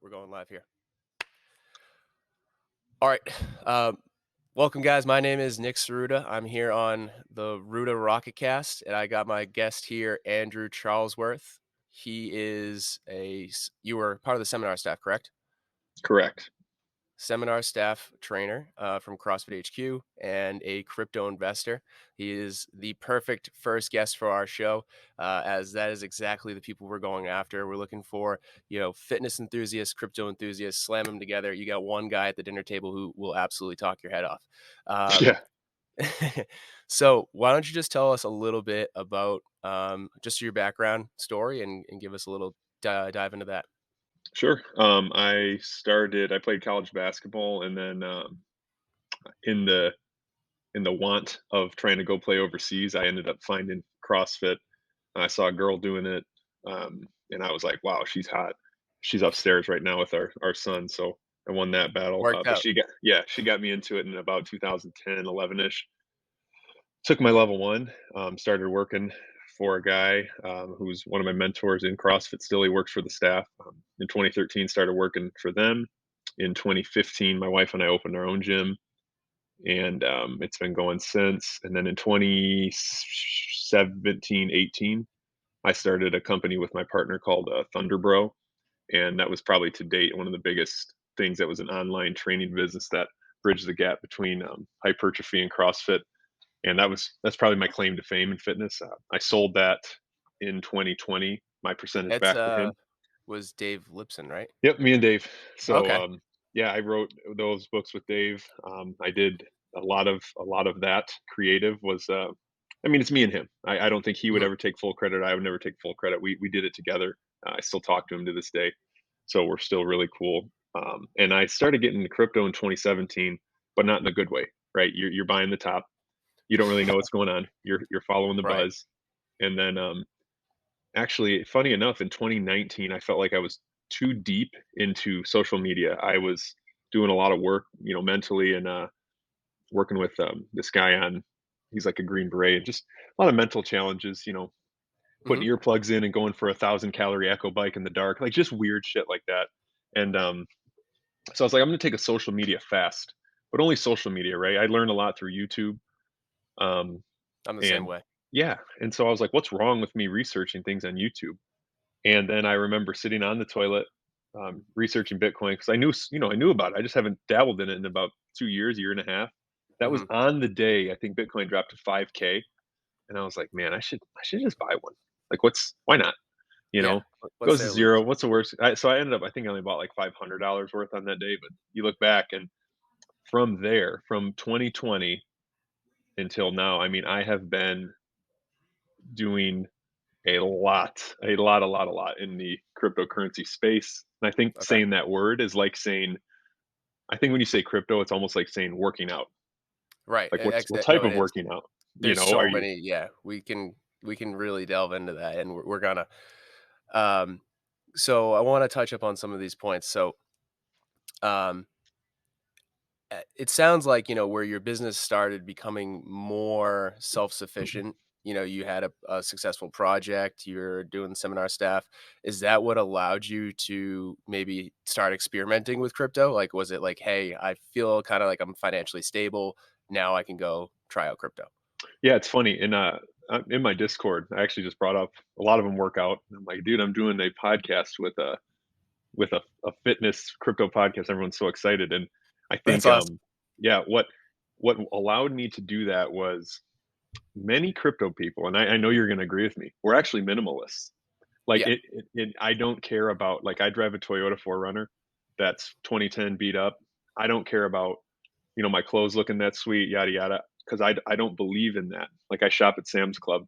We're going live here. All right. Welcome, guys. My name is Nick Saruda. I'm here on the Ruda Rocket Cast, and I got my guest here, Andrew Charlesworth. You were part of the seminar staff, correct? Correct. Seminar staff trainer from CrossFit HQ and a crypto investor. He is the perfect first guest for our show, as that is exactly the people we're going after. We're looking for, fitness enthusiasts, crypto enthusiasts, slam them together. You got one guy at the dinner table who will absolutely talk your head off. Um, Yeah, so why don't you just tell us a little bit about just your background story and give us a little dive into that. sure. I played college basketball, and then in the want of trying to go play overseas, I ended up finding CrossFit. I saw a girl doing it, and I was like, "Wow, she's hot." She's upstairs right now with our son, so I won that battle. Worked But out. she got me into it in about 2010, 11ish. Took my level one, started working for a guy who's one of my mentors in CrossFit. Still, he works for the staff. In 2013, started working for them. In 2015, my wife and I opened our own gym, and it's been going since. And then in 2017, 18, I started a company with my partner called Thunderbro, and that was probably to date one of the biggest things. That was an online training business that bridged the gap between hypertrophy and CrossFit, and that's probably my claim to fame in fitness. I sold that in 2020, my percentage It's back to him. was Dave Lipson, right? Yep, me and Dave. So, Okay. yeah, I wrote those books with Dave. I did a lot of that creative was. I mean, it's me and him. I don't think he would Mhm. ever take full credit. I would never take full credit. We did it together. I still talk to him to this day, so we're still really cool. And I started getting into crypto in 2017, but not in a good way. Right? You're buying the top. You don't really know what's going on. You're following the Right. buzz, and then actually, funny enough, in 2019, I felt like I was too deep into social media. I was doing a lot of work, mentally, and working with this guy on. He's like a Green Beret, and just a lot of mental challenges. Putting Mhm. earplugs in and going for 1,000 calorie echo bike in the dark, like just weird shit like that. And so I was like, I'm gonna take a social media fast, but only social media, right? I learned a lot through YouTube. Um, I'm the same and way. yeah, and so I was like, what's wrong with me researching things on YouTube? And then I remember sitting on the toilet, researching Bitcoin because I knew about it. I just haven't dabbled in it in about 2 years, year and a half. That was Mhm. on the day I think Bitcoin dropped to 5K, and I was like, man, I should just buy one. Like, why not? Yeah. What's Goes to there to zero. lose? What's the worst? So I ended up, I think I only bought like $500 worth on that day. But you look back, and from there, from 2020 until now, I mean, I have been doing a lot in the cryptocurrency space. And I think Okay. saying that word is like saying, I think when you say crypto, it's almost like saying working out. Right. Like, what No, type it of is. working out? There's Are so you? many. Yeah, we can really delve into that, and we're gonna. Um, so I want to touch up on some of these points. So, um, it sounds like where your business started becoming more self-sufficient. You had a successful project. You're doing seminar staff. Is that what allowed you to maybe start experimenting with crypto? Like, was it like, hey, I feel kind of like I'm financially stable now, I can go try out crypto? Yeah, it's funny. In my Discord, I actually just brought up a lot of them work out. I'm like, dude, I'm doing a podcast with a fitness crypto podcast. Everyone's so excited, and I That's think, awesome. yeah, what allowed me to do that was many crypto people, and I know you're going to agree with me. We're actually minimalists. Like Yeah. I don't care about, like, I drive a Toyota 4Runner that's 2010 beat up. I don't care about, my clothes looking that sweet, yada yada, because I don't believe in that. Like, I shop at Sam's Club,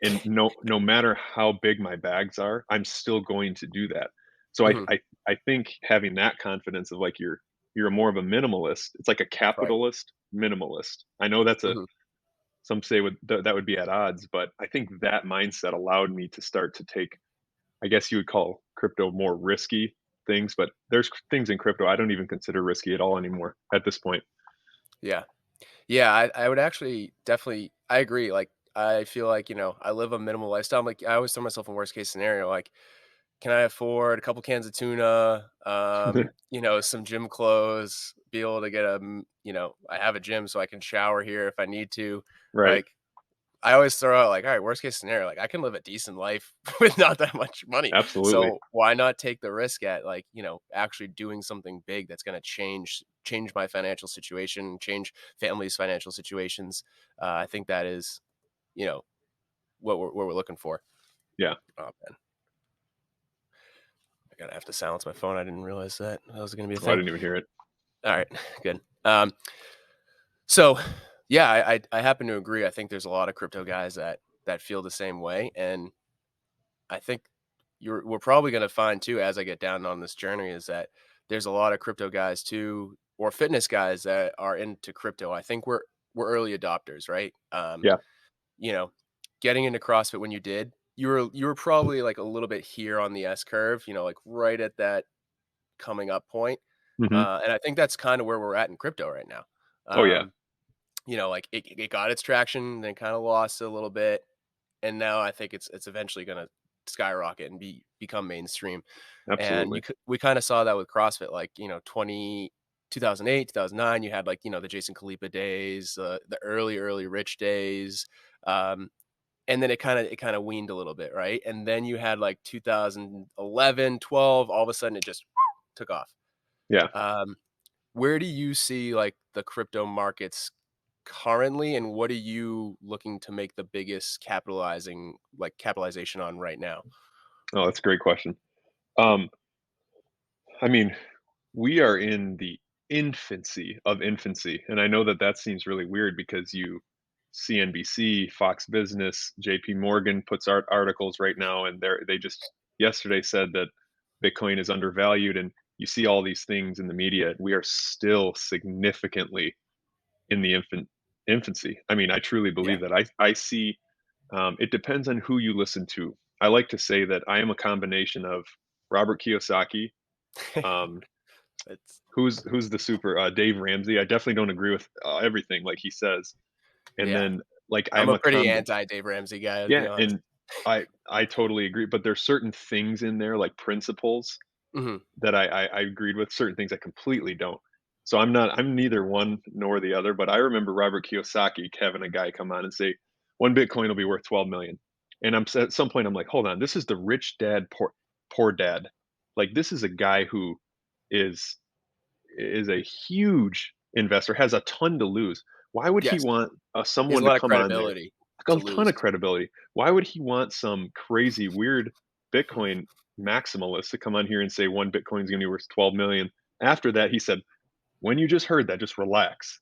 and no matter how big my bags are, I'm still going to do that. So Hmm. I think having that confidence of, like, you're more of a minimalist. It's like a Right. capitalist minimalist. I know that's a Hmm. some say that would be at odds, but I think that mindset allowed me to start to take, I guess you would call crypto more risky things, but there's things in crypto I don't even consider risky at all anymore at this point. Yeah. Yeah, I would actually definitely I agree. Like I feel like, I live a minimal lifestyle. I'm like I always tell myself in worst case scenario, like can I afford a couple cans of tuna, some gym clothes, be able to get I have a gym so I can shower here if I need to. Right. Like, I always throw out like, all right, worst case scenario, like I can live a decent life with not that much money. Absolutely. So why not take the risk at like, actually doing something big that's going to change my financial situation, change families' financial situations. I think that is, you know, what we're looking for. Yeah. Oh man, I gotta have to silence my phone. I didn't realize that was going to be a Oh, I thing. didn't even hear it. All right, good. So yeah, I happen to agree. I think there's a lot of crypto guys that feel the same way, and I think we're probably going to find too as I get down on this journey is that there's a lot of crypto guys too or fitness guys that are into crypto. I think we're early adopters, right? Yeah. You know, getting into CrossFit when you did, you were probably like a little bit here on the S curve, like right at that coming up point. Hmm. And I think that's kind of where we're at in crypto right now. Oh, yeah. Like it got its traction, then kind of lost it a little bit, and now I think it's eventually going to skyrocket and become mainstream. And Absolutely. we kind of saw that with CrossFit, like 2008, 2009. You had like the Jason Khalipa days, the early Rich days, um, and then it kind of weaned a little bit, right? And then you had like 2011, 12. All of a sudden, it just took off. Yeah. Um, where do you see like the crypto markets currently, and what are you looking to make the biggest capitalization on right now? Oh, that's a great question. Um, I mean, we are in the infancy of infancy, and I know that that seems really weird because you CNBC, Fox Business, JP Morgan puts articles right now, and they just yesterday said that Bitcoin is undervalued, and you see all these things in the media. We are still significantly in the infancy. I mean, I truly Yeah. believe that. I see. It depends on who you listen to. I like to say that I am a combination of Robert Kiyosaki, um, It's who's the super Dave Ramsey. I definitely don't agree with everything like he says, and yeah. then like I'm I'm a a pretty comb. anti Dave Ramsey guy, to be Yeah, honest. and I totally agree. But there's certain things in there like principles Mhm. that I agreed with, certain things I completely don't. So I'm neither one nor the other, but I remember Robert Kiyosaki having a guy come on and say, "1 Bitcoin will be worth 12,000,000." And at some point I'm like, "Hold on, this is the rich dad, poor dad." Like this is a guy who is is a huge investor, has a ton to lose. Why would he Yes. want He has a someone to lot of come on there? credibility to Like a ton lose. of credibility. Why would he want some crazy, weird Bitcoin maximalist to come on here and say 1 Bitcoin is going to be worth 12,000,000? After that, he said, when you just heard that, just relax.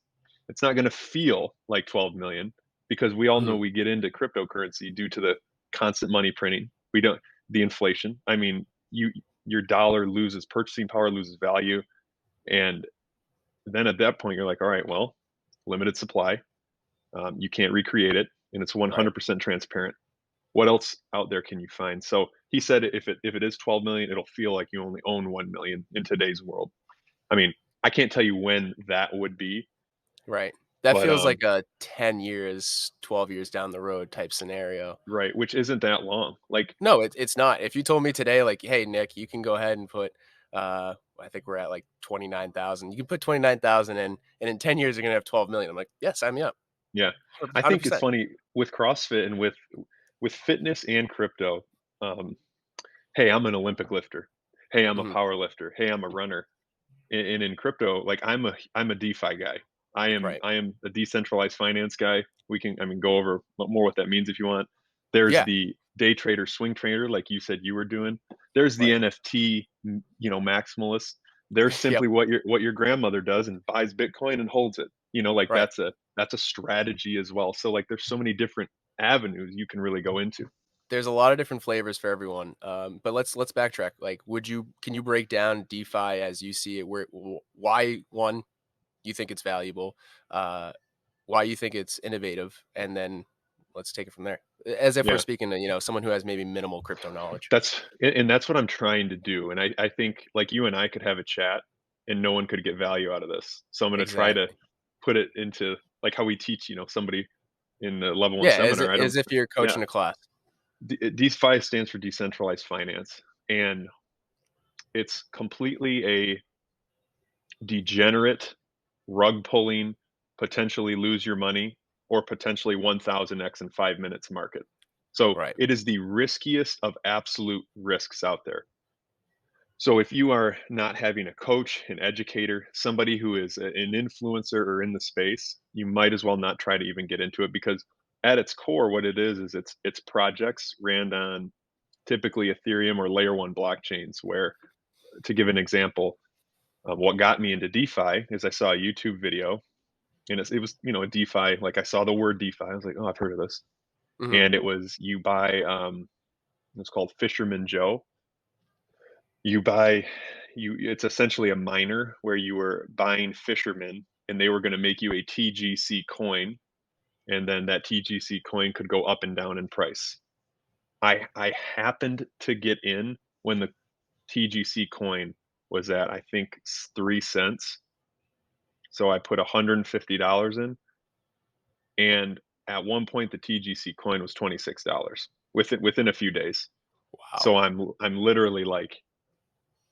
It's not going to feel like 12,000,000 because we all know Mhm. we get into cryptocurrency due to the constant money printing. We don't, the inflation. I mean, your dollar loses purchasing power, loses value. And then at that point, you're like, all right, well, limited supply. You can't recreate it, and it's Right. 100% transparent. What else out there can you find? So he said if it is 12,000,000, it'll feel like you only own 1,000,000 in today's world. I mean, I can't tell you when that would be, Right. That but feels like a 10 years, 12 years down the road type scenario. right, which isn't that long. Like, No, it's not. If you told me today, like, "Hey, Nick, you can go ahead and put," I think we're at like 29,000. You can put 29,000 in, and in 10 years, you're gonna have 12,000,000. I'm like, "Yeah, sign me up. yeah, I think it's 100%." funny with CrossFit and with fitness and crypto. Um, hey, I'm an Olympic lifter. Hey, I'm a Mhm. power lifter. Hey, I'm a runner. And in crypto, like I'm a DeFi guy. I am Right. I am a decentralized finance guy. We can go over more what that means if you want. There's Yeah. the day trader, swing trader, like you said you were doing. There's the Right. NFT, maximalist. There's Yep. simply what your grandmother does and buys Bitcoin and holds it. Like Right. that's a strategy as well. So like there's so many different avenues you can really go into. There's a lot of different flavors for everyone. But let's backtrack. Like, can you break down DeFi as you see it? Why one you think it's valuable, uh, why you think it's innovative, and then let's take it from there. As if we're Yeah. speaking to someone who has maybe minimal crypto knowledge. And that's what I'm trying to do, and I think, like, you and I could have a chat, and no one could get value out of this, so I'm gonna try to Exactly. put it into, like, how we teach, somebody in the level 1 Yeah, seminar. I don't as if you're Yeah. coaching a class. DeFi stands for decentralized finance, and it's completely a degenerate, rug pulling, potentially lose your money, or potentially 1000x in 5 minutes market. So Right. it is the riskiest of absolute risks out there. So if you are not having a coach, an educator, somebody who is an influencer or in the space, you might as well not try to even get into it, because at its core, what it is it's projects ran on typically Ethereum or layer one blockchains. Where, to give an example, what got me into DeFi is I saw a YouTube video, and it was, a DeFi. Like, I saw the word DeFi, I was like, oh, I've heard of this. Mhm. And it was, you buy, it's called Fisherman Joe. You buy, you it's essentially a miner where you were buying fishermen, and they were going to make you a TGC coin, and then that TGC coin could go up and down in price. I happened to get in when the TGC coin was at, I think, 3 cents. So I put $150 in, and at one point the TGC coin was $26 within a few days. Wow. So I'm literally like,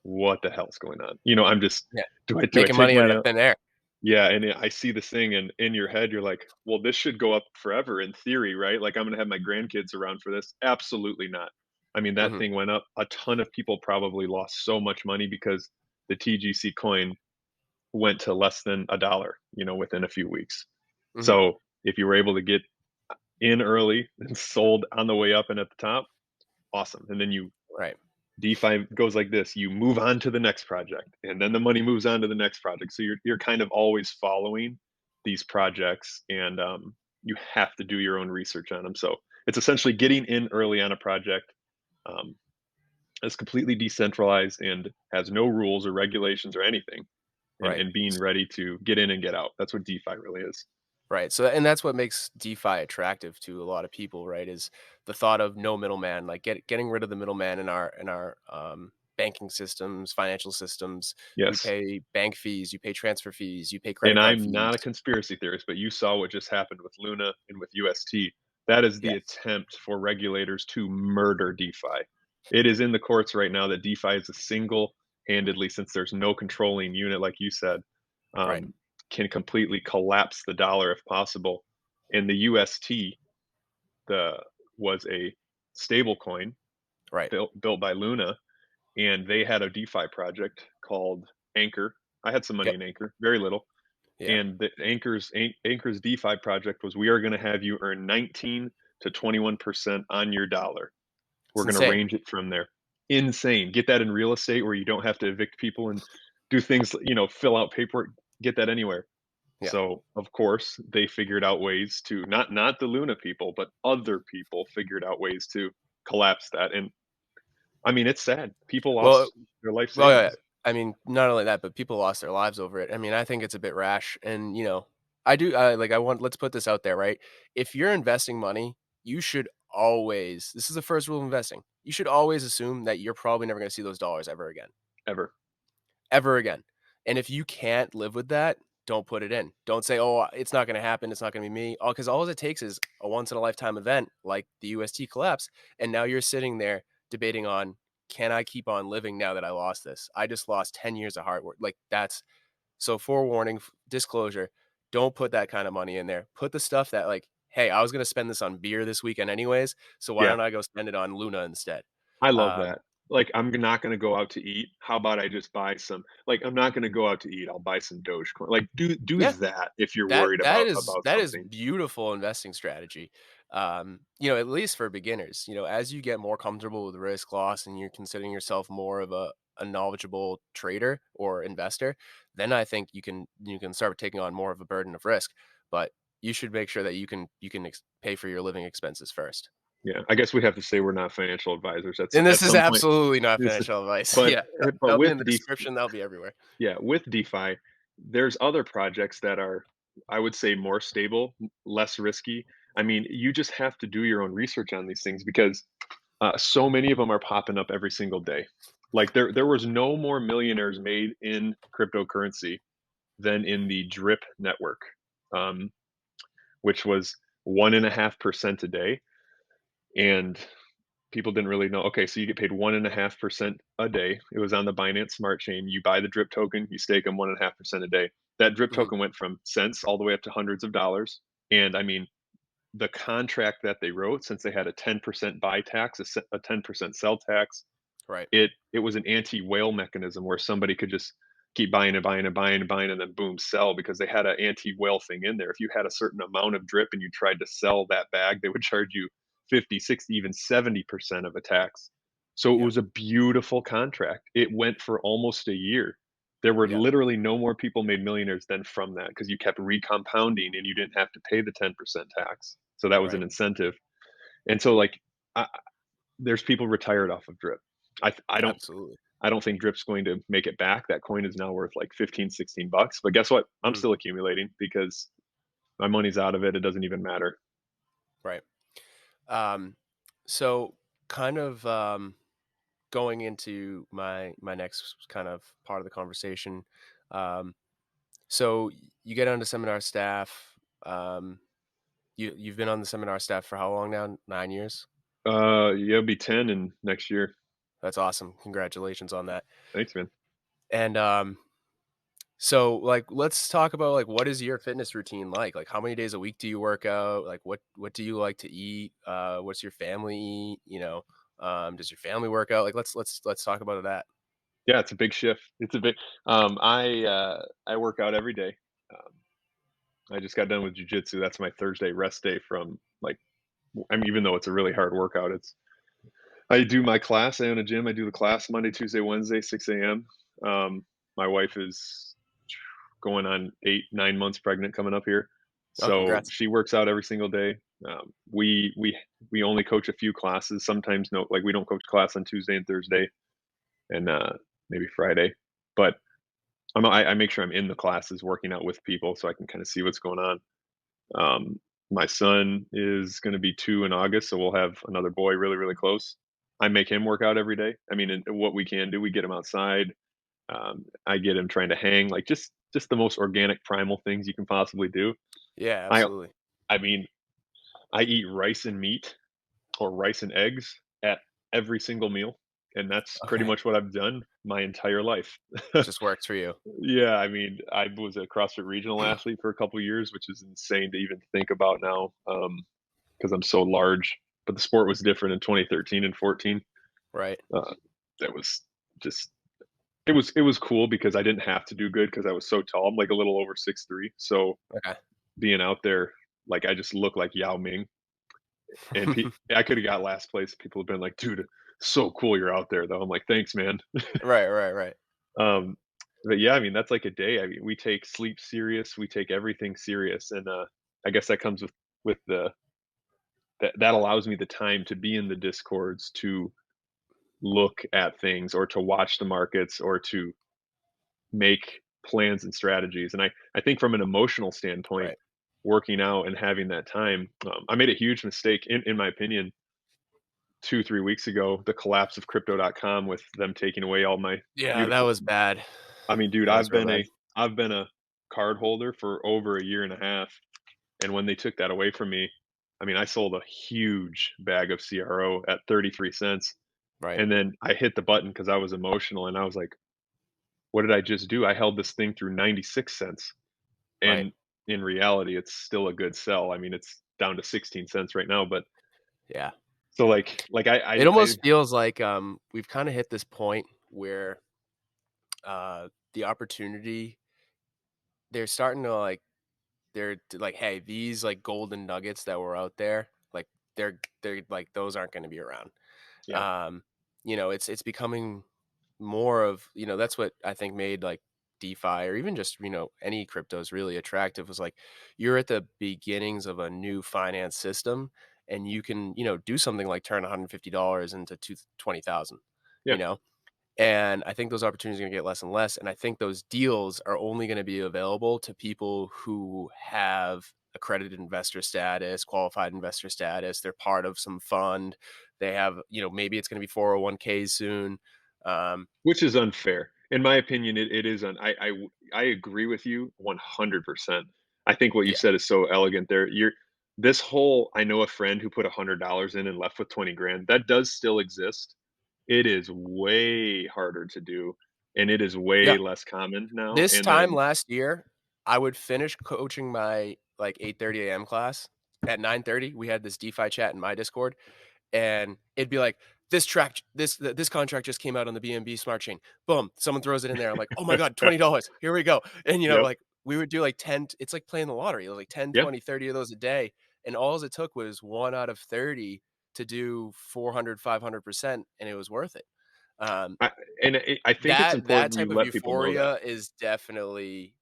what the hell's going on? I'm just, Yeah. do I Making take money out money of out? thin air. Yeah, and I see this thing, and in your head you're like, well, this should go up forever in theory, right? Like, I'm gonna have my grandkids around for this. Absolutely not. I mean, that Mhm. thing went up. A ton of people probably lost so much money because the TGC coin went to less than a dollar, within a few weeks. Mhm. So if you were able to get in early and sold on the way up and at the top, awesome. And then Right. DeFi goes like this: you move on to the next project, and then the money moves on to the next project. So you're kind of always following these projects, and you have to do your own research on them. So it's essentially getting in early on a project. Um, that's completely decentralized and has no rules or regulations or anything, and Right. being ready to get in and get out. That's what DeFi really is. Right. So, and that's what makes DeFi attractive to a lot of people, right? Is the thought of no middleman, like getting rid of the middleman in our banking systems, financial systems. You Yes. pay bank fees, you pay transfer fees, you pay And credit card I'm not fees. a conspiracy theorist, but you saw what just happened with Luna and with UST. That is the Yes. attempt for regulators to murder DeFi. It is in the courts right now that DeFi is a single-handedly, since there's no controlling unit, like you said, Right. um, can completely collapse the dollar if possible. And the UST, the was a stable coin Right. built by Luna, and they had a DeFi project called Anchor. I had some money Yep. in Anchor, very little. Yeah. And the Anchor's DeFi project was, we are going to have you earn 19 to 21% on your dollar. It's We're going to insane. range it from there. Insane. Get that in real estate where you don't have to evict people and do things, fill out paperwork. Get that anywhere. Yeah. So of course they figured out ways to, not the Luna people, but other people figured out ways to collapse that. And I mean, it's sad. People Well, lost their life well, yeah. savings. I mean, not only that, but people lost their lives over it. I mean, I think it's a bit rash, and I do. Like, I want. Let's put this out there, right? If you're investing money, you should always. This is the first rule of investing. You should always assume that you're probably never going to see those dollars ever again. Ever. Ever again. And if you can't live with that, don't put it in. Don't say, "Oh, it's not gonna happen, it's not gonna be me." Because all it takes is a once in a lifetime event like the UST collapse, and now you're sitting there debating on, "Can I keep on living now that I lost this? I just lost 10 years of hard work." Like, that's so forewarning, disclosure, don't put that kind of money in there. Put the stuff that, like, "Hey, I was gonna spend this on beer this weekend anyways, so why Yeah. don't I go spend it on Luna instead?" I love Um, that. Like, I'm not gonna go out to eat. How about I just buy some, like, I'm not gonna go out to eat, I'll buy some Dogecoin. Like, do yeah. that if you're That worried that about is that is something. beautiful investing strategy. At least for beginners, as you get more comfortable with risk loss and you're considering yourself more of a knowledgeable trader or investor, then I think you can start taking on more of a burden of risk. But you should make sure that you can pay for your living expenses first. Yeah, I guess we have to say we're not financial advisors And this at is some point. absolutely not This is financial advice. but Yeah, but that'll be with in the description. That'll be everywhere. DeFi, there's other projects that are, I would say, more stable, less risky. I mean, you just have to do your own research on these things, because so many of them are popping up every single day. Like, there was no more millionaires made in cryptocurrency than in the Drip network, um, which was 1.5% a day. And people didn't really know. Okay, so you get paid 1.5% a day. It was on the Binance Smart Chain. You buy the drip token, you stake them 1.5% a day. That drip Mhm. token went from cents all the way up to hundreds of dollars. And I mean, the contract that they wrote, since they had a 10% buy tax, a 10% sell tax, Right. it was an anti-whale mechanism where somebody could just keep buying and buying and buying and buying and then boom, sell, because they had an anti-whale thing in there. If you had a certain amount of drip and you tried to sell that bag, they would charge you 50, 60, even 70% of a tax. So it Yep. was a beautiful contract. It went for almost a year. There were Yep. literally no more people made millionaires than from that, because you kept recompounding and you didn't have to pay the 10% tax. So that was an Right. incentive. And so like I, there's people retired off of drip. I don't Absolutely. I don't think Drip's going to make it back. That coin is now worth like 15, 16 bucks. But guess what? I'm Mhm. still accumulating because my money's out of it. It doesn't even matter. Right. Um, so kind of going into my next kind of part of the conversation. Um, so you get onto seminar staff. You've been on the seminar staff for how long now? 9 years. Yeah, it'll be 10 in next year. That's awesome. Congratulations on that. Thanks, man. And so like let's talk about like what is your fitness routine like? Like how many days a week do you work out? Like what do you like to eat? What's your family eat? Does your family work out? Like let's talk about that. Yeah, it's a big shift. It's a big. I work out every day. Um, I just got done with jujitsu. That's my Thursday rest day from like. I mean, even though it's a really hard workout, it's I do my class. I own a gym. I do the class Monday, Tuesday, Wednesday, 6 a.m. My wife is going on 8, 9 months pregnant coming up here, Oh, so congrats. she works out every single day. We only coach a few classes. Sometimes no, like we don't coach class on Tuesday and Thursday, and maybe Friday. But I make sure I'm in the classes, working out with people, so I can kind of see what's going on. My son is going to be 2 in August, so we'll have another boy really, really close. I make him work out every day. I mean, and what we can do, we get him outside. I get him trying to hang, like just the most organic, primal things you can possibly do. Yeah, I absolutely. I mean, I eat rice and meat or rice and eggs at every single meal, and that's pretty Okay. much what I've done my entire life. Just works for you. Yeah, I mean, I was a CrossFit regional athlete for a couple years, which is insane to even think about now, because I'm so large. But the sport was different in 2013 and 14. Right. Uh, that was just it was cool because I didn't have to do good because I was so tall. I'm like a little over 6'3", so Okay. being out there, like I just look like Yao Ming, and I could have got last place. People have been like, "Dude, so cool you're out there, though." I'm like, "Thanks, man." Right, right, right. Um, but yeah, I mean, that's like a day. I mean, we take sleep serious, we take everything serious, and I guess that comes with the that allows me the time to be in the discords to look at things or to watch the markets or to make plans and strategies. And I think from an emotional standpoint, Right. working out and having that time, I made a huge mistake in my opinion 2 3 weeks ago, the collapse of crypto.com with them taking away all my Yeah, that beautiful. was bad. I mean, dude, That was real bad. I've been a card holder for over a year and a half, and when they took that away from me, I mean, I sold a huge bag of CRO at 33 cents, Right. and then I hit the button because I was emotional, and I was like, "What did I just do? I held this thing through 96 cents." Right. And in reality, it's still a good sell. I mean, it's down to 16 cents right now, but Yeah. so like It I almost feels like, we've kinda hit this point where, the opportunity they're starting to, like like, "Hey, these, like, golden nuggets that were out there, like, they're like, those aren't gonna be around." yeah. Um, it's becoming more of that's what I think made, like, DeFi or even just, any cryptos really attractive was, like, you're at the beginnings of a new finance system, and you can, do something like turn $150 into 20,000, you Yeah. know? And I think those opportunities are gonna get less and less, and I think those deals are only gonna be available to people who have accredited investor status, qualified investor status, they're part of some fund, they have maybe it's gonna be 401(k)s soon. Um, Which is unfair. In my opinion, it is I agree with you 100%. I think what you yeah, said is so elegant there. this whole I know a friend who put $100 in and left with 20 grand, that does still exist. It is way harder to do, and it is Yeah. way less common now, This and time then last year, I would finish coaching my, like, 8:30 AM class. At 9:30, we had this DeFi chat in my Discord, and it'd be like, this contract just came out on the BNB smart chain. Boom, someone throws it in there. I'm like, "Oh my god, $20. Here we go." And, Yep, like, we would do, like, 10 it's like playing the lottery. It was like 10, yeah. 20, 30 of those a day, and alls it took was 1 out of 30 to do 400, 500%, and it was worth it. Um, I I think it's that important type you of let people know that. euphoria is definitely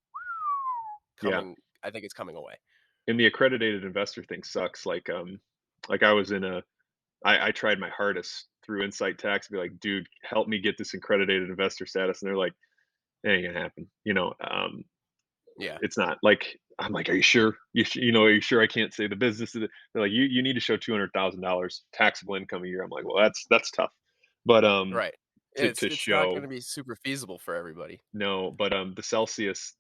Yeah, I think it's coming away. and the accredited investor thing sucks, like I was in a I tried my hardest through Insight Tax to be like, "Dude, help me get this accredited investor status," and they're like, "It ain't gonna happen," Yeah, it's not like I'm like, "Are you sure? Are you sure I can't say the business of the" They're like, "You need to show $200,000 taxable income a year." I'm like, "Well, that's tough." But, right. to It's not show gonna be super feasible for everybody. no, but, the Celsius,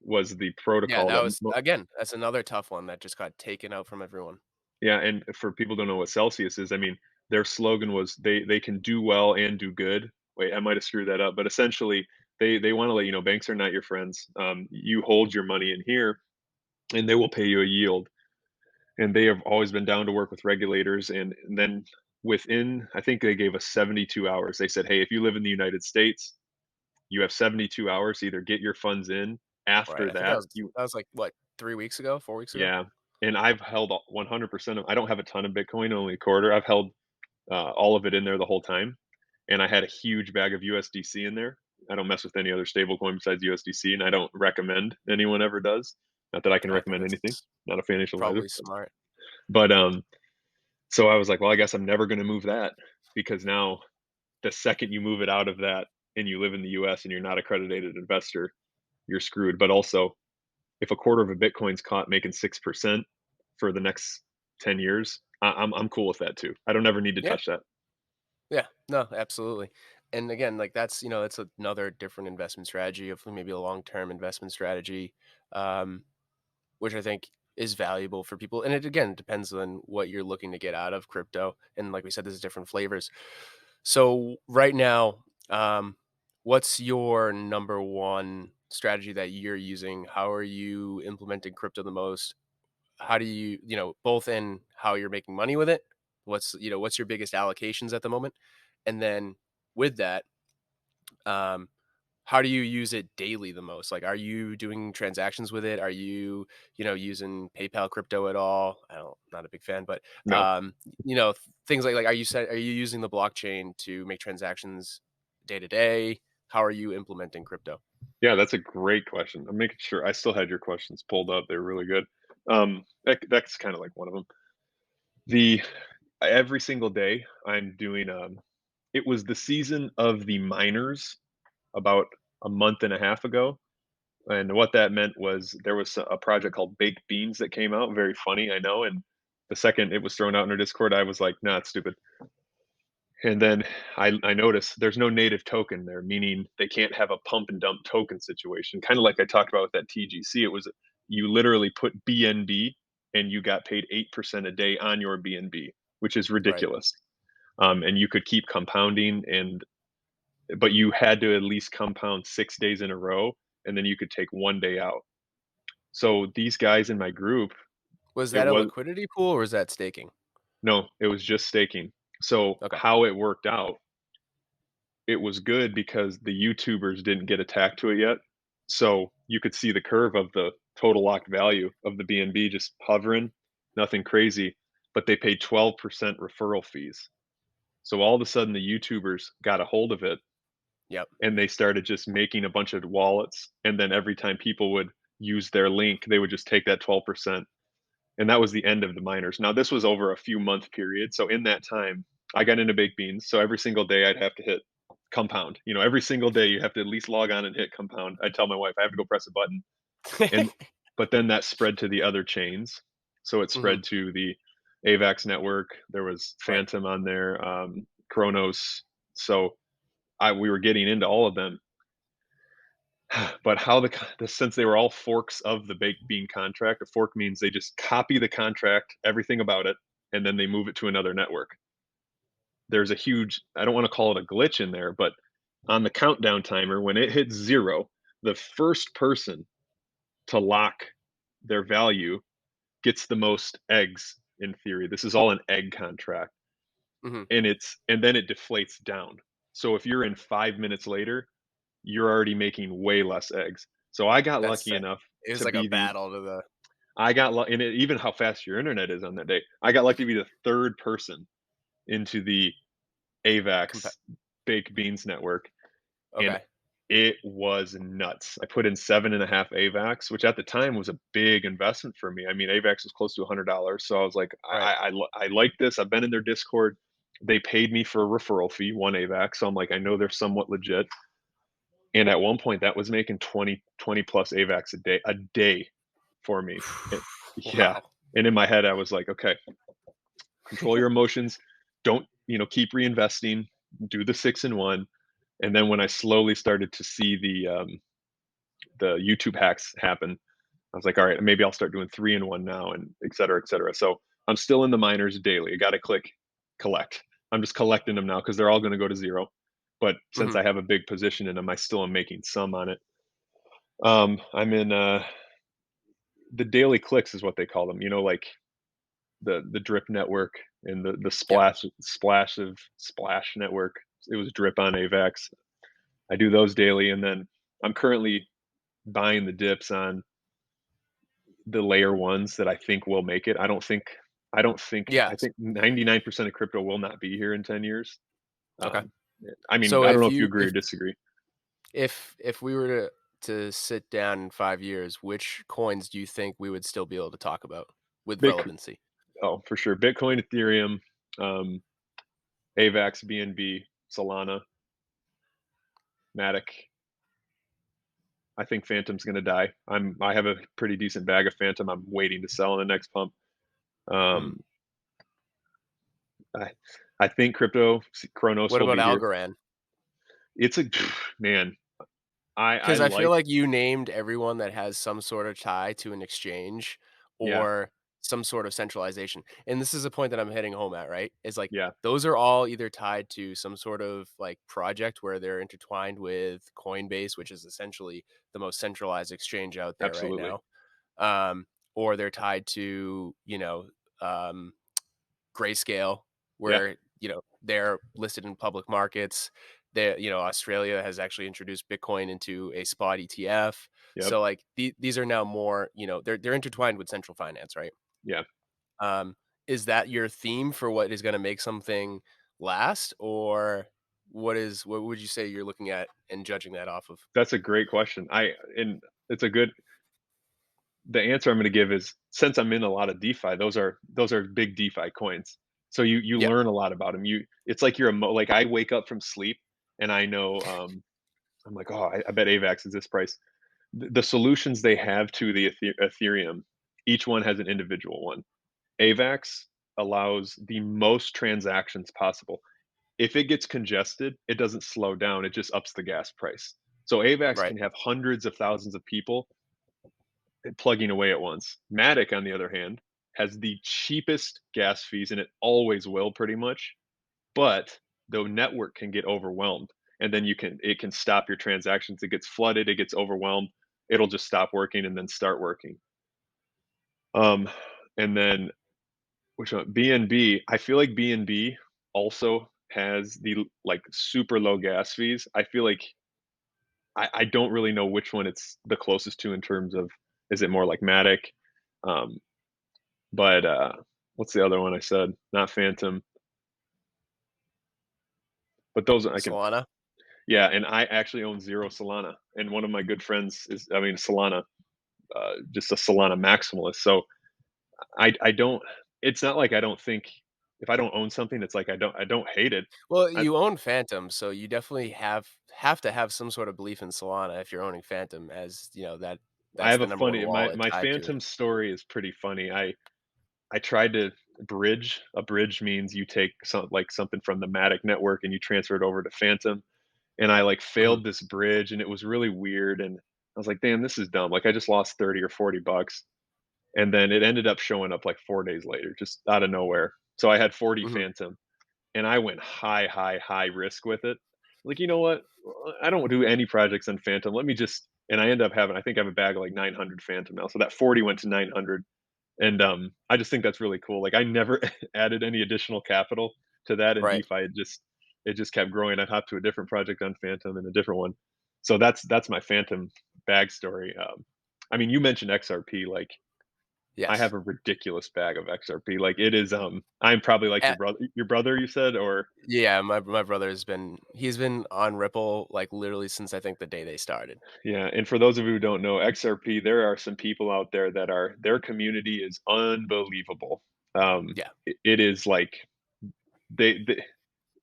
was the Yeah, protocol that that was again, that's another tough one that just got taken out from everyone. yeah, and for people who don't know what Celsius is, I mean, their slogan was they can do well and do good. Wait, I might have screwed that up, but essentially they want to let you know banks are not your friends. You hold your money in here, and they will pay you a yield. And they have always been down to work with regulators. And then within, I think they gave us 72 hours. They said, hey, if you live in the United States, you have 72 hours to either get your funds in. Right, After I think that, you that was, like, what, 3 weeks ago, 4 weeks ago? yeah. And I've held 100% of. I don't have a ton of Bitcoin, only a quarter. I've held all of it in there the whole time. And I had a huge bag of USDC in there. I don't mess with any other stablecoin besides USDC, and I don't recommend anyone ever does. Not that I can I think recommend that's anything. Not a financial advisor. probably smart. But so I was like, well, I guess I'm never going to move that because now the second you move it out of that and you live in the US and you're not a accredited investor, you're screwed. But also, if a quarter of a Bitcoin's caught making 6% for the next 10 years, I'm cool with that too. I don't ever need to Yeah, touch that. yeah, no, absolutely. And again, like, that's another different investment strategy of maybe a long-term investment strategy, um, which I think is valuable for people. And it again depends on what you're looking to get out of crypto. And like we said, there's different flavors. So right now, what's your number one strategy that you're using? How are you implementing crypto the most? How do you, both in how you're making money with it? What's your biggest allocations at the moment? And then with that, um, how do you use it daily the most? Like, are you doing transactions with it? Are you, using PayPal crypto at all? Not a big fan, but No. things like are you using the blockchain to make transactions day to day? How are you implementing crypto? Yeah, that's a great question. I'm making sure I still had your questions pulled up. They're really good. That's kind of like one of them. The every single day I'm doing it was the season of the miners about a month and a half ago. And what that meant was there was a project called Baked Beans that came out. Very funny, I know. And the second it was thrown out in our Discord, I was like, nah, it's stupid. And then I noticed there's no native token there, meaning they can't have a pump and dump token situation. Kind of like I talked about with that TGC. It was you literally put BNB and you got paid 8% a day on your BNB, which is Right. ridiculous. And you could keep compounding and but you had to at least compound 6 days in a row, and then you could take 1 day out. So these guys in my group, Was it that a was liquidity pool or was that staking? no, it was just staking. So Okay. how it worked out, it was good because the YouTubers didn't get attacked to it yet. So you could see the curve of the total locked value of the BNB just hovering, nothing crazy, but they paid 12% referral fees. So all of a sudden the YouTubers got a hold of it Yep. and they started just making a bunch of wallets. And then every time people would use their link, they would just take that 12%. And that was the end of the miners. Now, this was over a few month period. So in that time, I got into baked beans. So every single day I'd have to hit compound. Every single day you have to at least log on and hit compound. I tell my wife I have to go press a button. And but then that spread to the other chains. So it Mhm. spread to the AVAX network. There was Right. Phantom on there, Chronos. So I we were getting into all of them. But since they were all forks of the baked bean contract, a fork means they just copy the contract, everything about it, and then they move it to another network. There's a huge, I don't want to call it a glitch in there, but on the countdown timer, when it hits 0, the first person to lock their value gets the most eggs in theory. This is all an egg contract. Mhm. And then it deflates down. So if you're in 5 minutes later, you're already making way less eggs. So I got That's lucky sick. enough It was to like a be the battle to the I got lu and even how fast your internet is on that day. I got lucky to be the 3rd person into the compa AVAX baked beans network, and okay. it was nuts. I put in 7.5 AVAX, which at the time was a big investment for me. I mean, AVAX was close to $100, so I was like, Right. I like this. I've been in their Discord. They paid me for a referral fee, 1 AVAX, so I'm like, I know they're somewhat legit. And at one point, that was making 20 plus AVAX a day for me. Eh yeah, Wow. and in my head, I was like, "Okay, control your emotions. Don't, keep reinvesting. Do the 6 and 1." And then when I slowly started to see the YouTube hacks happen, I was like, "All right, maybe I'll start doing 3 and 1 now," and et cetera, et cetera. So I'm still in the miners daily. I gotta click collect. I'm just collecting them now because 'cause they're all gonna go to 0. But since Mhm. I have a big position in them, I still am making some on it. I'm in, the daily clicks is what they call them, like the drip network and the Yep. splash network. It was drip on AVAX. I do those daily, and then I'm currently buying the dips on the layer ones that I think will make it. I Yes. think 99% of crypto will not be here in 10 years. Okay. Um, I mean, So I don't if know if you you agree or disagree. if we were to sit down in 5 years, which coins do you think we would still be able to talk about with Bit relevancy? Oh, for sure. Bitcoin, Ethereum, um, AVAX, BNB, Solana, Matic. I think Phantom's gonna die. I have a pretty decent bag of Phantom. I'm waiting to sell in the next pump. Mhm. Um, I I think Chronos What will about be here. Algorand? It's a man. I Because I feel like like you named everyone that has some sort of tie to an exchange yeah, or some sort of centralization, and this is a point that I'm hitting home at, right? Is like, yeah, those are all either tied to some sort of, like, project where they're intertwined with Coinbase, which is essentially the most centralized exchange out there right absolutely. now, um, or they're tied to, um Grayscale, Yeah, where, they're listed in public markets. Australia has actually introduced Bitcoin into a spot ETF. yep, So, like, these are now more, they're intertwined with central finance, right? yeah. Um, is that your theme for what is gonna make something last, or what would you say you're looking at and judging that off of? That's a great question. And it's a good the answer I'm gonna give is since I'm in a lot of DeFi, those are big DeFi coins. So you Yeah, learn a lot about them. It's like like I wake up from sleep and I know I'm like, oh, I bet AVAX is this price. The solutions they have to the Ethereum, each one has an individual one. AVAX allows the most transactions possible. If it gets congested, it doesn't slow down, it just ups the gas price. So AVAX right, can have hundreds of thousands of people plugging away at once. Matic, on the other hand, has the cheapest gas fees, and it always will pretty much. But the network can get overwhelmed, and then it can stop your transactions. It gets flooded, it gets overwhelmed. It'll just stop working and then start working. Um, and then which one? BNB. I feel like BNB also has the like super low gas fees. I feel like I don't really know which one it's the closest to in terms of is it more like Matic? Um, but what's the other one I said? Not Phantom, but those I can. Solana? Yeah, and I actually own 0 Solana, and one of my good friends is I mean Solana, just a Solana maximalist. So I don't. It's not like I don't think if I don't own something, it's like I don't hate it. Well, I you own Phantom, so you definitely have to have some sort of belief in Solana if you're owning Phantom, as, I that's have the a number 1 funny wallet my tied to it. Phantom story is pretty funny. I tried to bridge. A bridge means you take something from the Matic network and you transfer it over to Phantom. and I, like, Mhm. failed this bridge, and it was really weird, and I was like, "Damn, this is dumb." Like, I just lost 30 or 40 bucks, and then it ended up showing up, like, 4 days later, just out of nowhere. So I had 40 Mhm. phantom, and I went high, high, high risk with it. Like, you know what? I don't do any projects on phantom. Let me just, and I end up having, I think I have a bag of like 900 phantom now. So that 40 went to 900. And I just think that's really cool. Like I never added any additional capital to that in Right. DeFi. It just kept growing. I hopped to a different project on Phantom and a different one. So that's my Phantom bag story. I mean, you mentioned XRP. Like I Yes. have a ridiculous bag of XRP. Like it is. I'm probably like Eh your brother. You said, or yeah, my brother's he's been on Ripple, like, literally since I think the day they started. yeah. And for those of you who don't know, XRP, there are some people out there that are their community is unbelievable. Yeah. It is like they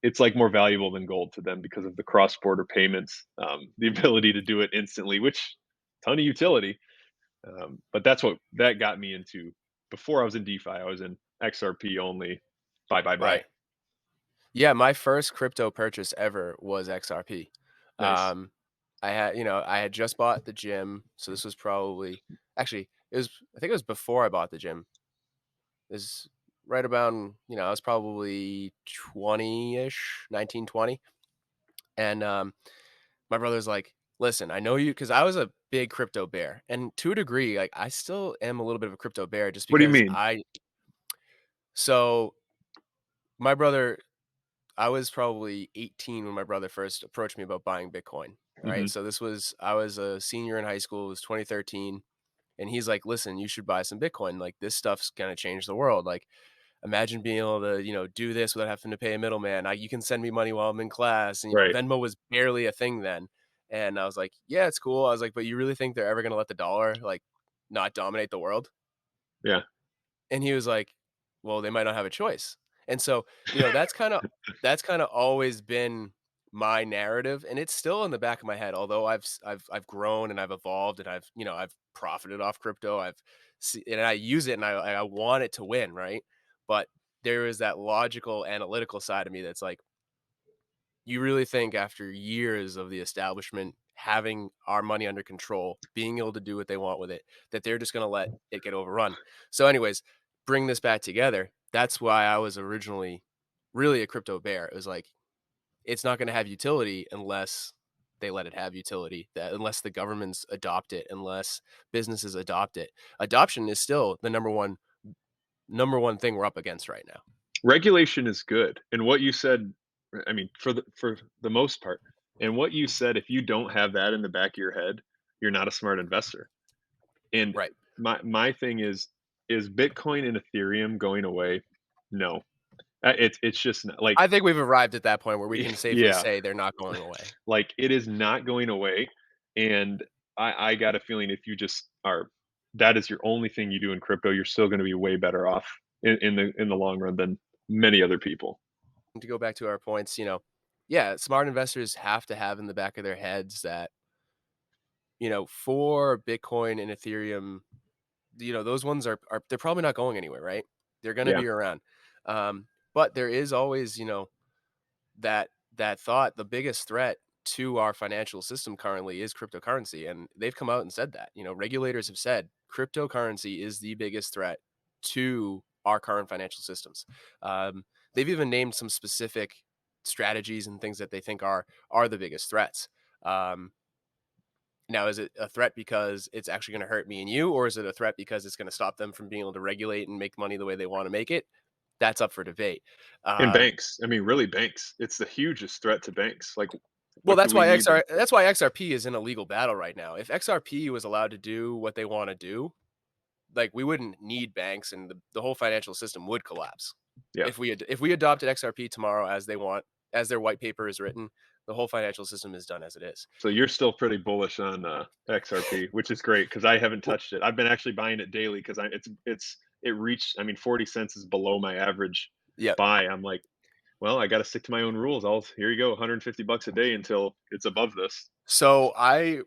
it's like more valuable than gold to them because of the cross-border payments, the ability to do it instantly, which ton of utility. But that's what that got me into. Before I was in DeFi, I was in XRP only. Bye, bye, bye. Right. Yeah, my first crypto purchase ever was XRP. Nice. Um, I had just bought the gym, so this was probably actually, I think it was before I bought the gym. Is right about, I was probably 20-ish, 19, 20. And my brother's like, "Listen, I know you," because I was a big crypto bear. And to a degree, like, I still am a little bit of a crypto bear just What do you because mean? so my brother, I was probably 18 when my brother first approached me about buying Bitcoin. All right. Hmm. So I was a senior in high school, it was 2013. And he's like, listen, you should buy some Bitcoin. Like, this stuff's going to change the world. Like, imagine being able to, do this without having to pay a middleman. You can send me money while I'm in class. And, Right. Venmo was barely a thing then. And I was like, yeah, it's cool. I was like, but you really think they're ever going to let the dollar, like, not dominate the world? Yeah. And he was like, "Well, they might not have a choice." And so, that's kinda always been my narrative, and it's still in the back of my head, although I've grown and I've evolved and I've profited off crypto. And I use it and I want it to win, right? But there is that logical, analytical side of me that's like, you really think after years of the establishment having our money under control, being able to do what they want with it, that they're just going to let it get overrun. So, anyways, bring this back together. That's why I was originally really a crypto bear. It was like, it's not going to have utility unless they let it have utility, that unless the governments adopt it, unless businesses adopt it. Adoption is still the number one thing we're up against right now. Regulation is good. And what you said, I mean, for the most part, and what you said, if you don't have that in the back of your head, you're not a smart investor. And Right. my thing is Bitcoin and Ethereum going away? No. It's just not like I think we've arrived at that point where we can safely yeah, say they're not going away. like it is not going away. And I got a feeling if you just are that is your only thing you do in crypto, you're still going to be way better off in the long run than many other people. To go back to our points, yeah, smart investors have to have in the back of their heads that, for Bitcoin and Ethereum, those ones are they're probably not going anywhere, right? They're going to Yeah. be around. But there is always, that thought, the biggest threat to our financial system currently is cryptocurrency. And they've come out and said that. Regulators have said cryptocurrency is the biggest threat to our current financial systems. They've even named some specific strategies and things that they think are the biggest threats. Um, Now, is it a threat because it's actually going to hurt me and you, or is it a threat because it's going to stop them from being able to regulate and make money the way they want to make it? That's up for debate. And Um, banks, I mean, really banks. It's the hugest threat to banks. Like, Well, what do we need them for? That's why XRP is in a legal battle right now. If XRP was allowed to do what they wanna do, like, we wouldn't need banks and the whole financial system would collapse. Yeah. If we adopted XRP tomorrow as they want, as their white paper is written, the whole financial system is done as it is. So you're still pretty bullish on XRP, which is great because I haven't Well, touched it. I've been actually buying it daily because it reached. I mean, 40 cents is below my average yeah. buy. I'm like, well, I got to stick to my own rules. I'll here you go, 150 bucks a day until it's above this. So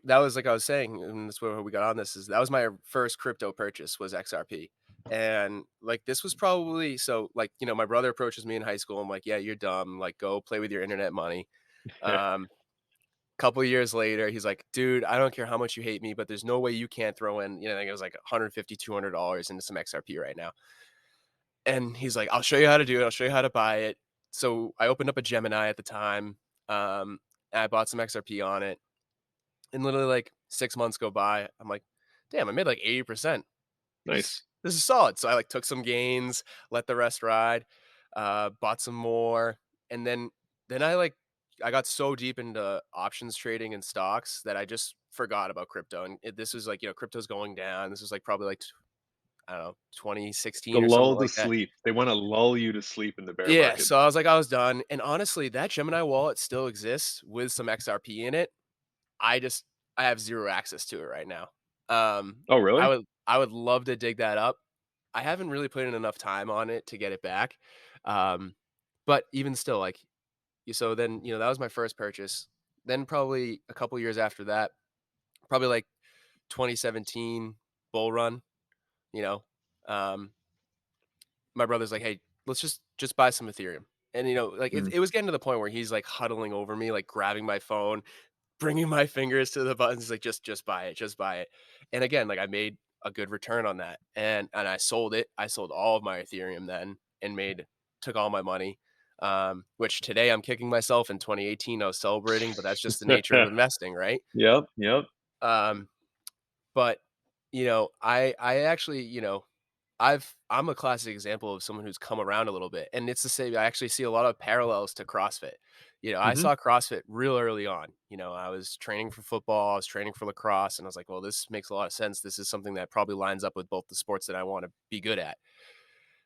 that was like I was saying, and that's where we got on this, is that was my first crypto purchase was XRP. And like this was probably so like, my brother approaches me in high school. I'm like, yeah, you're dumb. Like, go play with your internet money. Yeah. Um, couple years later, he's like, "Dude, I don't care how much you hate me, but there's no way you can't throw in," I think it was like 150, $200 into some XRP right now. And he's like, "I'll show you how to do it. I'll show you how to buy it." So I opened up a Gemini at the time. And I bought some XRP on it. And literally like 6 months go by. I'm like, damn, I made like 80%. Nice. This is solid. So I like took some gains, let the rest ride, bought some more, and then I got so deep into options trading and stocks that I just forgot about crypto. And this was like, crypto's going down. This was like probably like I don't know, The 2016 or something lull to like that. sleep. They wanna lull you to sleep in the bear Yeah, market. so I was like, I was done. And honestly, that Gemini wallet still exists with some XRP in it. I just I have 0 access to it right now. Um, Oh, I really? would I would love to dig that up. I haven't really put in enough time on it to get it back. Um, but even still, like, so then, that was my first purchase. Then probably a couple years after that, probably like 2017 bull run, you know, um, my brother's like, "Hey, let's just buy some Ethereum." And, like, it Mm. it was getting to the point where he's, like, huddling over me, like, grabbing my phone, bringing my fingers to the buttons, like, "Just buy it, just buy it." And again, like, I made a good return on that, and I sold it. I sold all of my Ethereum then and took all my money, which today I'm kicking myself. In 2018, I was celebrating, but that's just the nature of investing, right? Yep, yep. Um, but, I actually, I'm a classic example of someone who's come around a little bit, and it's the same. I actually see a lot of parallels to CrossFit. I Mhm. saw CrossFit real early on. I was training for football, I was training for lacrosse, and I was like, "Well, this makes a lot of sense. This is something that probably lines up with both the sports that I want to be good at."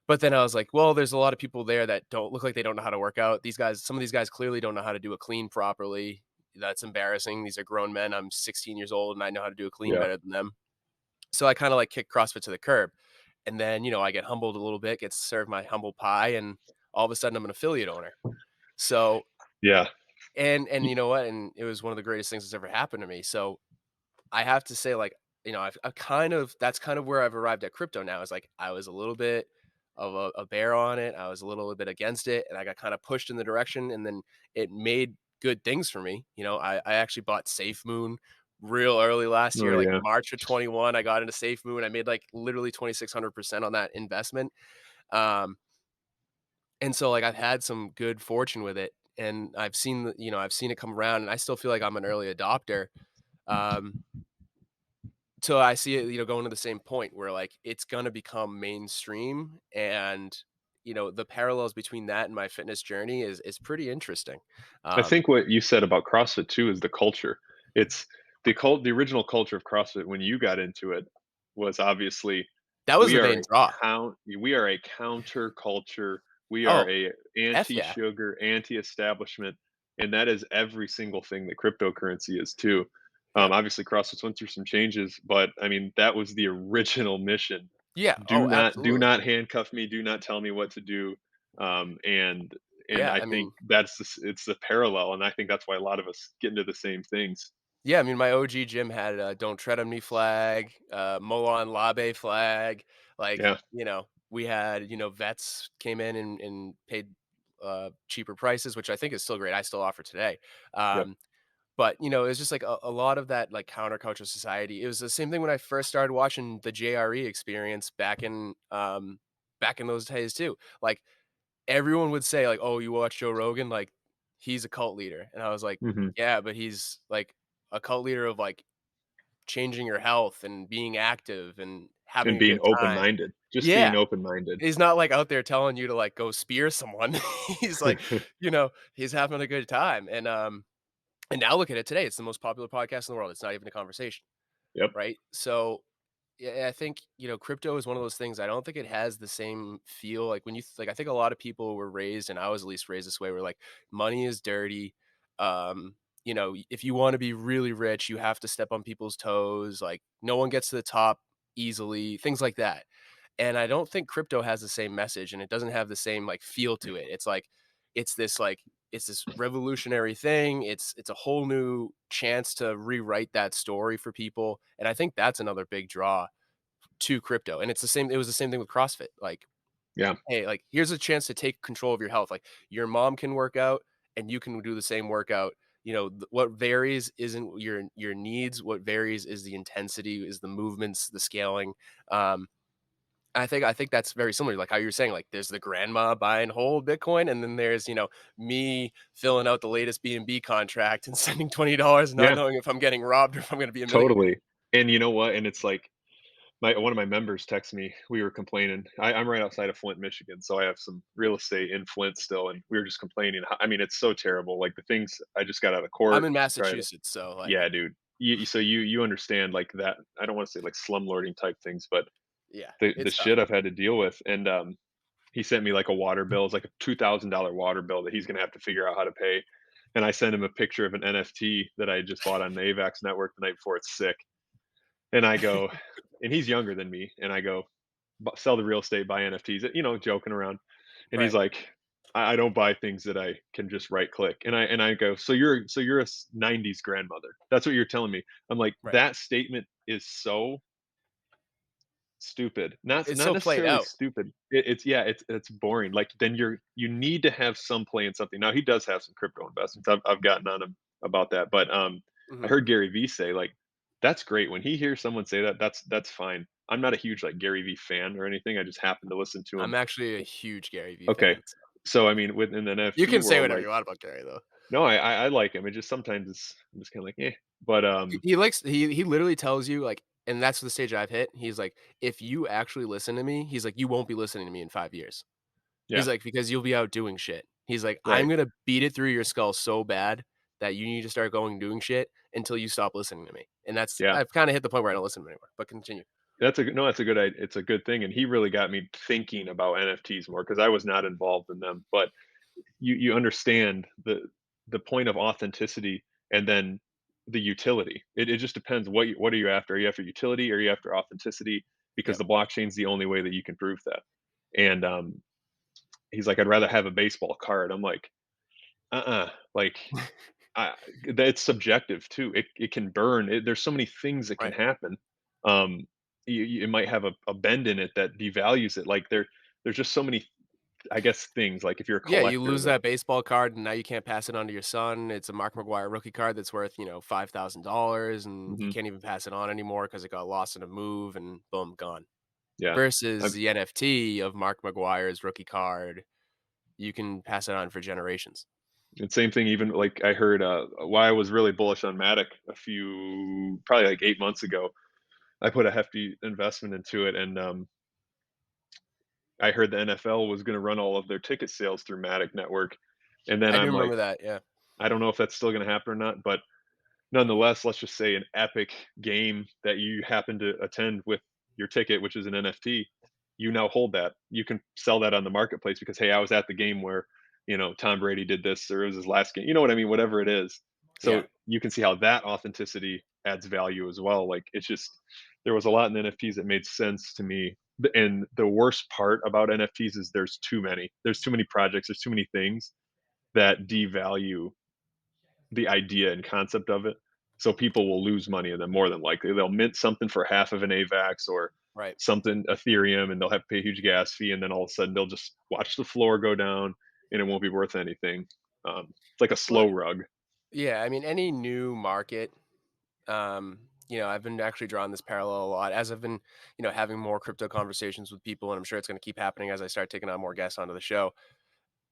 But then I was like, "Well, there's a lot of people there that don't look like they don't know how to work out. Some of these guys clearly don't know how to do a clean properly. That's embarrassing. These are grown men. I'm 16 years old and I know how to do a clean Yeah. better than them." So I kinda, like, kicked CrossFit to the curb, and then, I get humbled a little bit, get served my humble pie, and all of a sudden, I'm an affiliate owner. So Yeah. and Y you know what? And it was one of the greatest things that's ever happened to me. So I have to say, like, I've kind of that's kind of where I've arrived at crypto now, is, like, I was a little bit of a bear on it, I was a little bit against it, and I got kinda pushed in the direction, and then it made good things for me. I actually bought SafeMoon real early last Oh, year, like, yeah. March of '21, I got into SafeMoon, I made, like, literally 2,600% on that investment. Um, and so, like, I've had some good fortune with it, and I've seen it come around, and I still feel like I'm an early adopter. Um so I see it, going to the same point where, like, it's gonna become mainstream, and, the parallels between that and my fitness journey is pretty interesting. I Um, think what you said about CrossFit too is the culture. It's the original culture of CrossFit when you got into it was obviously that was we the are main draw. we are a counter culture. We are Oh, a F yeah. anti-sugar, anti-establishment, and that is every single thing that cryptocurrency is too. Yep. Obviously, CrossFit's went through some changes, but I mean that was the original mission. Yeah. Oh, Do absolutely. not handcuff me. Do not tell me what to do. Um, and and Yeah, I I think mean it's the parallel, and I think that's why a lot of us get into the same things. yeah, I mean, my OG gym had a "Don't tread on me" flag, Molon Labe flag, like, Yeah, we had, vets came in and paid, cheaper prices, which I think is still great, I still offer today. yep. Um, But, it's just like a lot of that, like, counterculture society. It was the same thing when I first started watching the JRE Experience back in those days too. Like, everyone would say, like, "Oh, you watch Joe Rogan? Like, he's a cult leader." And I was like, Mhm. "Yeah, but he's, like, a cult leader of, like, changing your health and being active and having And a being good time." open-minded, just Yeah. being open-minded. He's not, like, out there telling you to, like, go spear someone. He's like, he's having a good time. And now look at it today, it's the most popular podcast in the world, it's not even a conversation, Yep. right? So, yeah, I think, crypto is one of those things, I don't think it has the same feel, like, when I think a lot of people were raised, and I was at least raised this way, where, like, money is dirty, if you wanna be really rich, you have to step on people's toes, like, no one gets to the top easily, things like that. And I don't think crypto has the same message, and it doesn't have the same, like, feel to it. It's this revolutionary thing. It's a whole new chance to rewrite that story for people, and I think that's another big draw to crypto. And it was the same thing with CrossFit. Like, Yeah. hey, like, here's a chance to take control of your health. Like, your mom can work out and you can do the same workout. what varies isn't your needs. What varies is the intensity, is the movements, the scaling. Um, I think that's very similar, like how you were saying, like there's the grandma buying whole Bitcoin, and then there's me filling out the latest B&B contract and sending $20, not Yeah, knowing if I'm getting robbed or if I'm going to be a millionaire. totally. And you know what? And it's like my one of my members texted me. We were complaining. I'm right outside of Flint, Michigan, so I have some real estate in Flint still, and we were just complaining. I mean, it's so terrible. Like the things I just got out of I'm court. in Tried to, Massachusetts, so like, yeah, dude. So you understand like that. I don't want to say like slumlording type things, but yeah, the it's tough. shit I've had to deal with. And he sent me like a water bill. It's like a $2,000 water bill that he's gonna have to figure out how to pay. And I sent him a picture of an NFT that I just bought on the AVAX network the night before. It's sick. And I go, and he's younger than me, and I go, Sell the real estate, buy NFTs," joking around. And he's Right. like, I don't buy things that I can just right click." And I go, "So you're a 90s grandmother. That's what you're telling me." I'm like, Right. "That statement is so stupid." It's Not so played necessarily out. stupid. It's boring. Like, then you need to have some play in something. Now he does have some crypto investments. I've gotten on him about that. But I Mhm. heard Gary Vee say, like, that's great. When he hears someone say that, that's fine. I'm not a huge, like, Gary Vee fan or anything. I just happen to listen to I'm him. actually a huge Gary Vee Okay. fan, so So, I mean, within the you NFT can say world, whatever like, you want about Gary, though. no, I like him. It just sometimes I'm just kinda like, "Eh." But, He literally tells you, like, and that's the stage I've hit. He's like, "If you actually listen to me," he's like, "you won't be listening to me in 5 years." He's yeah, like, "Because you'll be out doing shit." He's like, "I'm right. gonna beat it through your skull so bad that you need to start going and doing shit until you stop listening to me." And Yeah. I've kinda hit the point where I don't listen to him anymore, but continue. That's a good it's a good thing, and he really got me thinking about NFTs more because I was not involved in them. But you understand the point of authenticity and then the utility. It just depends what are you after? Are you after utility? Or are you after authenticity? Because Yep. the blockchain's the only way that you can prove that. And he's like, I'd rather have a baseball card. I'm like, like I that's subjective too. It can burn. There's so many things that can Right. happen. It might have a bend in it that devalues it. Like there's just so many, I guess, things. Like if you're a Yeah, you collector, lose that that baseball card, and now you can't pass it on to your son. It's a Mark McGwire rookie card that's worth, $5,000, and you mhm, can't even pass it on anymore because it got lost in a move, and boom, gone. yeah. Versus I've, the NFT of Mark McGwire's rookie card, you can pass it on for generations. and same thing. Even like I heard, why I was really bullish on Matic probably like 8 months ago. I put a hefty investment into it, and I heard the NFL was going to run all of their ticket sales through Matic Network, and then I do I'm like, remember that, yeah. I don't know if that's still going to happen or not, but nonetheless, let's just say an epic game that you happen to attend with your ticket, which is an NFT, you now hold that. You can sell that on the marketplace because, hey, I was at the game where, Tom Brady did this or it was his last game. You know what I mean? Whatever it is. So Yeah, you can see how that authenticity adds value as well. Like it's just, there was a lot in NFTs that made sense to me. And the worst part about NFTs is there's too many. There's too many projects. There's too many things that devalue the idea and concept of it. So people will lose money in them more than likely. They'll mint something for half of an AVAX or right. something Ethereum, and they'll have to pay a huge gas fee, and then all of a sudden they'll just watch the floor go down, and it won't be worth anything. It's like a Well, slow rug. yeah, I mean, any new market, I've been actually drawing this parallel a lot as I've been, having more crypto conversations with people, and I'm sure it's gonna keep happening as I start taking on more guests onto the show.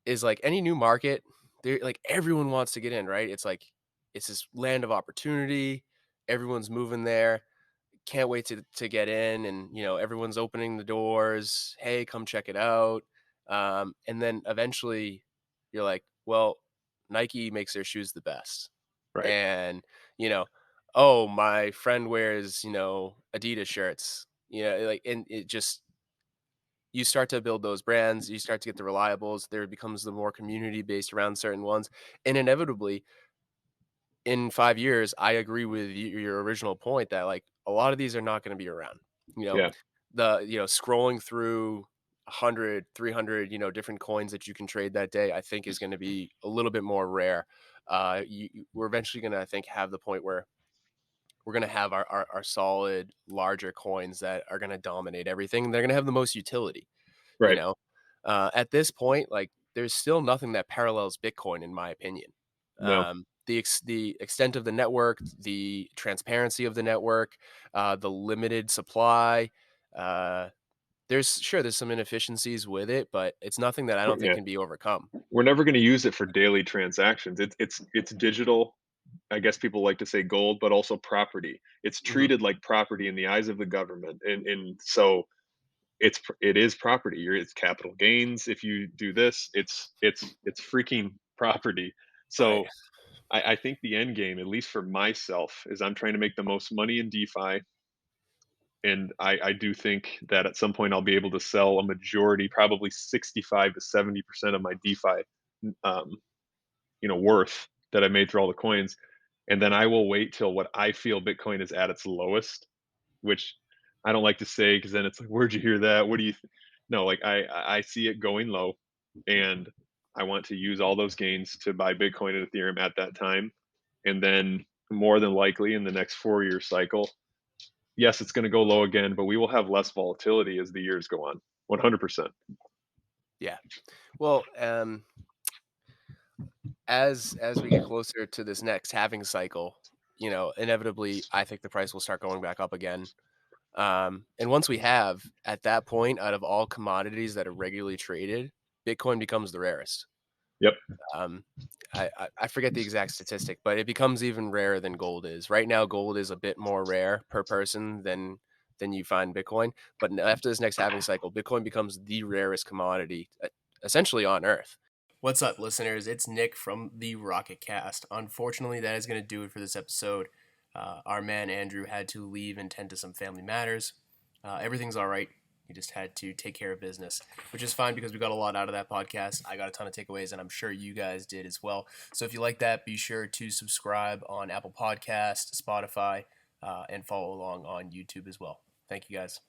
Is like any new market, there like everyone wants to get in, right? It's like it's this land of opportunity. Everyone's moving there. Can't wait to get in, and everyone's opening the doors. Hey, come check it out. And then eventually you're like, well, Nike makes their shoes the best. Right. And, you know, oh, my friend wears, Adidas shirts. Like, and it just you start to build those brands, you start to get the reliables, there becomes the more community based around certain ones. And inevitably, in 5 years, I agree with your original point that, like, a lot of these are not gonna be around. You know, Yeah. scrolling through 100, 300, different coins that you can trade that day, I think is gonna be a little bit more rare. We're eventually gonna, I think, have the point where we're gonna have our solid, larger coins that are gonna dominate everything. They're gonna have the most utility. You Right. know? At this point, like, there's still nothing that parallels Bitcoin in my opinion. No. the extent of the network, the transparency of the network, the limited supply. Uh, there's some inefficiencies with it, but it's nothing that I don't think Yeah, can be overcome. we're never going to use it for daily transactions. It's digital. I guess people like to say gold, but also property. It's Mhm. treated like property in the eyes of the government, and so it is property. It's capital gains. If you do this, it's freaking property. Right. So I think the end game, at least for myself, is I'm trying to make the most money in DeFi, and I do think that at some point I'll be able to sell a majority, probably 65 to 70% of my DeFi, um, worth that I made through all the coins, and then I will wait till what I feel Bitcoin is at its lowest, which I don't like to say because then it's like, where'd you hear that? What do you? No, like I see it going low, and I want to use all those gains to buy Bitcoin and Ethereum at that time, and then more than likely in the next 4 year cycle, yes, it's going to go low again, but we will have less volatility as the years go on. 100%. Yeah. Well, as we get closer to this next halving cycle, inevitably, I think the price will start going back up again. And once we have, at that point, out of all commodities that are regularly traded, Bitcoin becomes the rarest. Yep. Um, I forget the exact statistic, but it becomes even rarer than gold is. Right now, gold is a bit more rare per person than you find Bitcoin. But after this next halving cycle, Bitcoin becomes the rarest commodity, essentially on Earth. What's up, listeners? It's Nick from the Rocket Cast. Unfortunately, that is going to do it for this episode. Our man Andrew had to leave and tend to some family matters. Everything's all right. He just had to take care of business, which is fine because we got a lot out of that podcast. I got a ton of takeaways, and I'm sure you guys did as well. So if you like that, be sure to subscribe on Apple Podcast, Spotify, and follow along on YouTube as well. Thank you, guys.